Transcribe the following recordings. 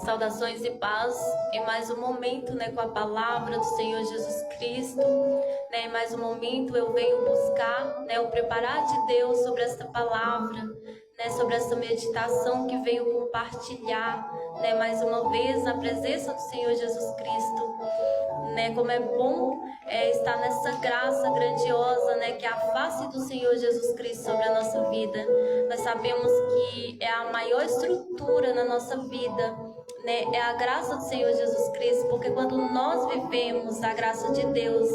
Saudações e paz em mais um momento, com a palavra do Senhor Jesus Cristo, Em mais um momento eu venho buscar, o preparar de Deus sobre esta palavra, sobre essa meditação que venho compartilhar, mais uma vez na presença do Senhor Jesus Cristo, Como é bom estar nessa graça grandiosa, que é a face do Senhor Jesus Cristo sobre a nossa vida. Nós sabemos que é a maior estrutura na nossa vida, é a graça do Senhor Jesus Cristo, porque quando nós vivemos a graça de Deus,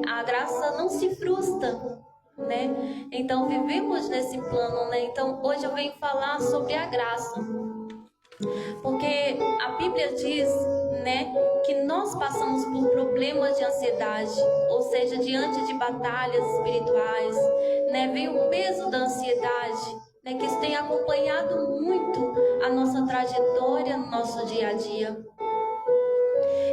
a graça não se frustra, Então vivemos nesse plano, Então hoje eu venho falar sobre a graça, porque a Bíblia diz, que nós passamos por problemas de ansiedade, ou seja, diante de batalhas espirituais, vem o peso da ansiedade, que isso tem acompanhado muito a nossa trajetória no nosso dia a dia.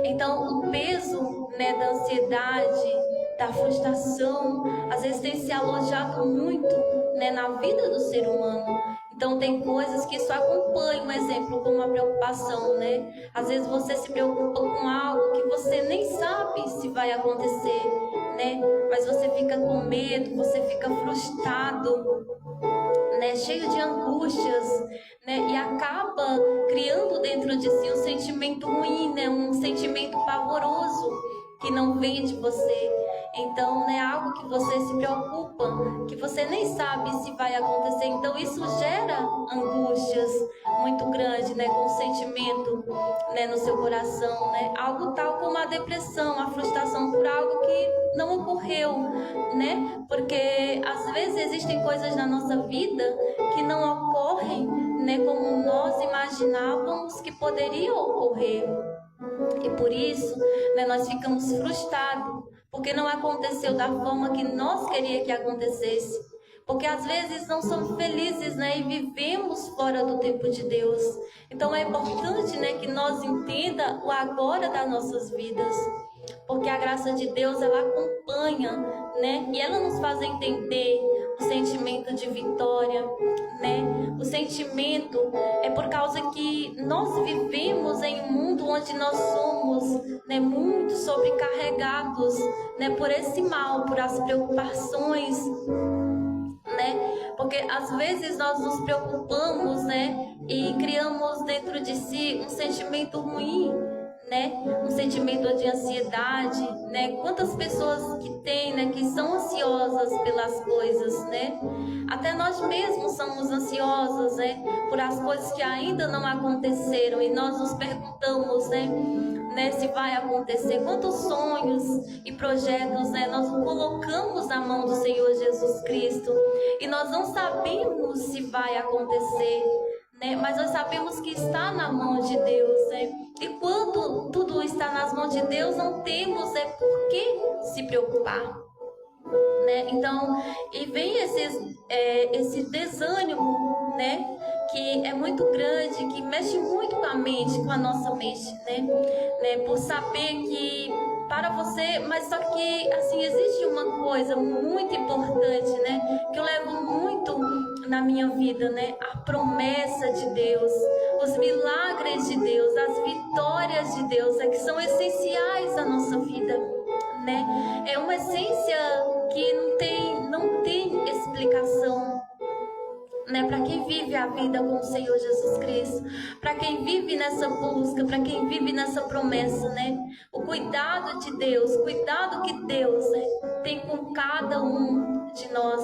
Então, o peso, da ansiedade, da frustração, às vezes tem se alojado muito, na vida do ser humano. Então, tem coisas que só acompanham, um exemplo, como a preocupação, Às vezes você se preocupa com algo que você nem sabe se vai acontecer, Mas você fica com medo, você fica frustrado, cheio de angústias, e acaba criando dentro de si um sentimento ruim, um sentimento pavoroso que não vem de você. Então, algo que você se preocupa, que você nem sabe se vai acontecer. Então, isso gera angústias muito grandes, com o sentimento, no seu coração, Algo tal como a depressão, a frustração por algo que não ocorreu, Porque às vezes existem coisas na nossa vida que não ocorrem, como nós imaginávamos que poderiam ocorrer. E por isso, nós ficamos frustrados, porque não aconteceu da forma que nós queríamos que acontecesse. Porque às vezes não somos felizes, e vivemos fora do tempo de Deus. Então é importante, que nós entenda o agora das nossas vidas. Porque a graça de Deus, ela acompanha, E ela nos faz entender o sentimento de vitória, O sentimento é por causa que nós vivemos em um mundo onde nós somos, muito sobrecarregados, por esse mal, por as preocupações, Porque às vezes nós nos preocupamos, e criamos dentro de si um sentimento ruim, um sentimento de ansiedade, Quantas pessoas que têm, que são ansiosas pelas coisas, Até nós mesmos somos ansiosos, por as coisas que ainda não aconteceram, e nós nos perguntamos, se vai acontecer. Quantos sonhos e projetos, nós colocamos na mão do Senhor Jesus Cristo, e nós não sabemos se vai acontecer, mas nós sabemos que está na mão de Deus, E quando tudo está nas mãos de Deus, não temos por que se preocupar, Então, e vem esse desânimo, que é muito grande, que mexe muito com a mente, com a nossa mente, Por saber que para você, mas só que assim existe uma coisa muito importante, que eu levo muito na minha vida, A promessa de Deus, os milagres de Deus, as vitórias de Deus, que são essenciais à nossa vida, É uma essência que não tem explicação, para quem vive a vida com o Senhor Jesus Cristo, para quem vive nessa busca, para quem vive nessa promessa, O cuidado de Deus, o cuidado que Deus, tem com cada um de nós,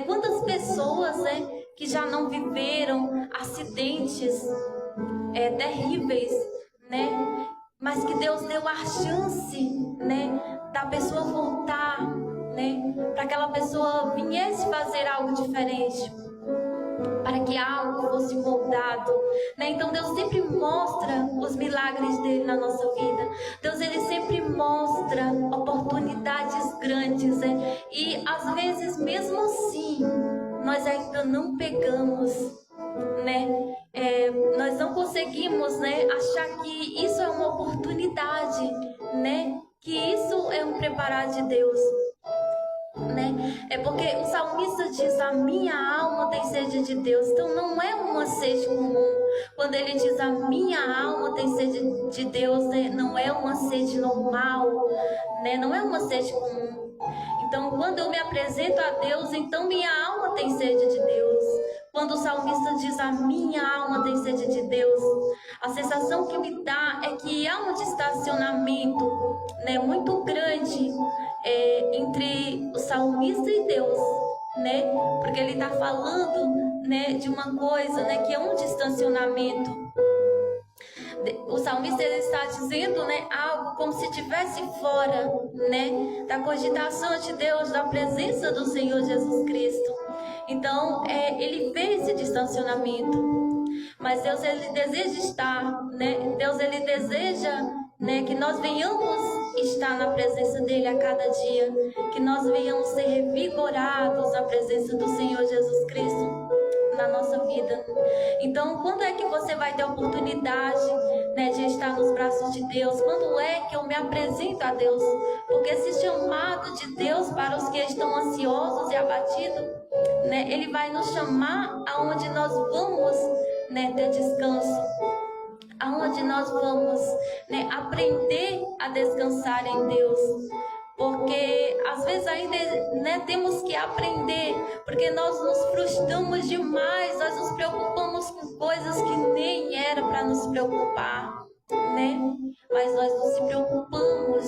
Quantas pessoas, que já não viveram acidentes terríveis, Mas que Deus deu a chance, da pessoa voltar, para aquela pessoa viesse fazer algo diferente, para que algo fosse moldado, Então Deus sempre mostra os milagres dele na nossa vida. Deus, ele sempre mostra oportunidades grandes, E às vezes mesmo assim nós ainda não pegamos, Nós não conseguimos, achar que isso é uma oportunidade, Que isso é um preparar de Deus. né? É porque o salmista diz: a minha alma tem sede de Deus. Então não é uma sede comum. Quando ele diz: a minha alma tem sede de Deus, né? Não é uma sede normal, né? Não é uma sede comum. Então, quando eu me apresento a Deus, então minha alma tem sede de Deus. Quando o salmista diz: a minha alma tem sede de Deus, a sensação que me dá é que há um distanciamento, né, muito grande entre o salmista e Deus, né? Porque ele está falando, né, de uma coisa, né, que é um distanciamento. O salmista ele está dizendo, né, algo como se estivesse fora, né, da cogitação de Deus, da presença do Senhor Jesus Cristo. Então, ele vê esse distanciamento. Mas Deus ele deseja estar, né? Deus ele deseja, né, que nós venhamos estar na presença dele a cada dia, que nós venhamos ser revigorados na presença do Senhor Jesus Cristo na nossa vida. Então, quando é que você vai ter a oportunidade, né, de estar nos braços de Deus? Quando é que eu me apresento a Deus? Porque esse chamado de Deus para os que estão ansiosos e abatidos, né, ele vai nos chamar aonde nós vamos, né, ter descanso, aonde nós vamos, né, aprender a descansar em Deus. Porque às vezes ainda, né, temos que aprender, porque nós nos frustramos demais, nós nos preocupamos com coisas que nem era para nos preocupar, né? Mas nós não se preocupamos,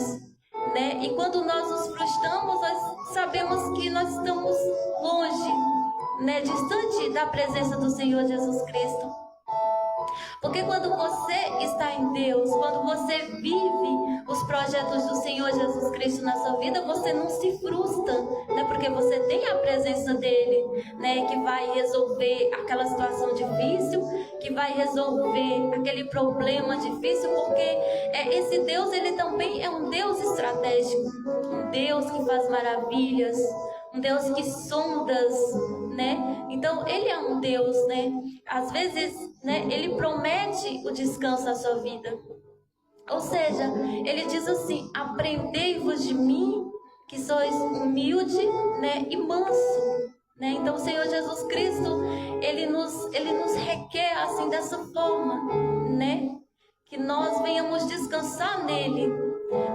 né? E quando nós nos frustramos, nós sabemos que nós estamos longe, né, distante da presença do Senhor Jesus Cristo. Porque quando você está em Deus, quando você vive os projetos do Senhor Jesus Cristo na sua vida, você não se frustra, né? Porque você tem a presença dele, né? Que vai resolver aquela situação difícil, que vai resolver aquele problema difícil, porque esse Deus, ele também é um Deus estratégico, um Deus que faz maravilhas, um Deus que sondas, né? Então, ele é um Deus, né? Às vezes, né, ele promete o descanso à sua vida. Ou seja, ele diz assim: aprendei-vos de mim, que sois humilde, né, e manso, né? Então, o Senhor Jesus Cristo, ele nos requer assim, dessa forma, né? Que nós venhamos descansar nele,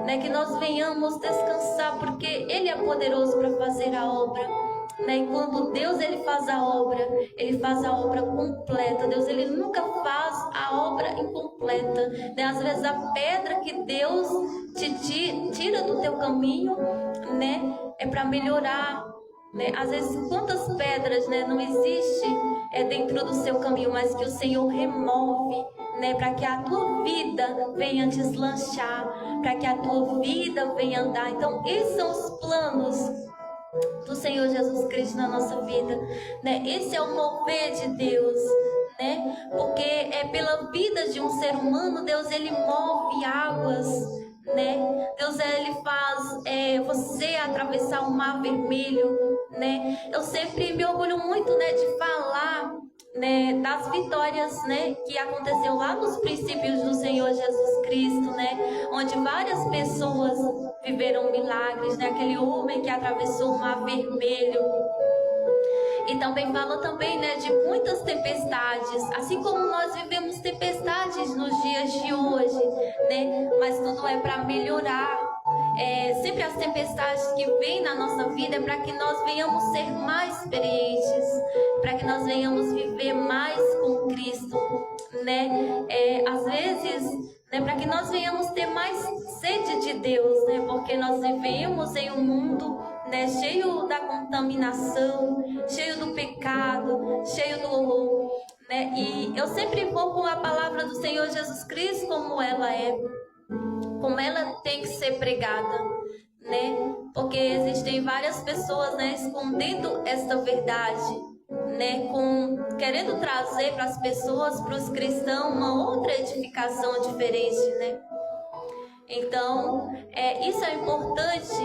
né? Que nós venhamos descansar, porque ele é poderoso para fazer a obra. Né? E quando Deus ele faz a obra completa. Deus ele nunca faz a obra incompleta, né? Às vezes a pedra que Deus te tira do teu caminho, né, é para melhorar, né? Às vezes quantas pedras, né, não existe dentro do seu caminho, mas que o Senhor remove, né, para que a tua vida venha deslanchar, para que a tua vida venha andar. Então esses são os planos do Senhor Jesus Cristo na nossa vida, né? Esse é o mover de Deus, né? Porque pela vida de um ser humano, Deus ele move águas, né? Deus ele faz você atravessar o mar vermelho, né? Eu sempre me orgulho muito, né, de falar, né, das vitórias, né, que aconteceu lá nos princípios do Senhor Jesus Cristo, né, onde várias pessoas viveram milagres, né, aquele homem que atravessou o mar vermelho. E também fala também, né, de muitas tempestades, assim como nós vivemos tempestades nos dias de hoje, né, mas tudo é para melhorar. Sempre as tempestades que vêm na nossa vida é para que nós venhamos ser mais experientes, para que nós venhamos viver mais com Cristo, né? Às vezes, né, para que nós venhamos ter mais sede de Deus, né? Porque nós vivemos em um mundo, né, cheio da contaminação, cheio do pecado, cheio do horror, né? E eu sempre vou com a palavra do Senhor Jesus Cristo como ela é, como ela tem que ser pregada, né? Porque existem várias pessoas, né, escondendo esta verdade, né, querendo trazer para as pessoas, para os cristãos, uma outra edificação diferente, né? Então, isso é importante,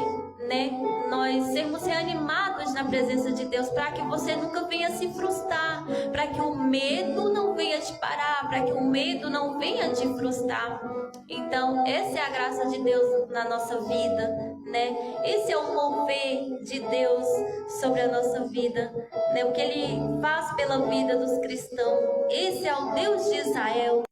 né? Nós sermos reanimados na presença de Deus, para que você nunca venha se frustrar, para que o medo não venha te parar, para que o medo não venha te frustrar. Então, essa é a graça de Deus na nossa vida, né? Esse é o mover de Deus sobre a nossa vida, né? O que Ele faz pela vida dos cristãos. Esse é o Deus de Israel.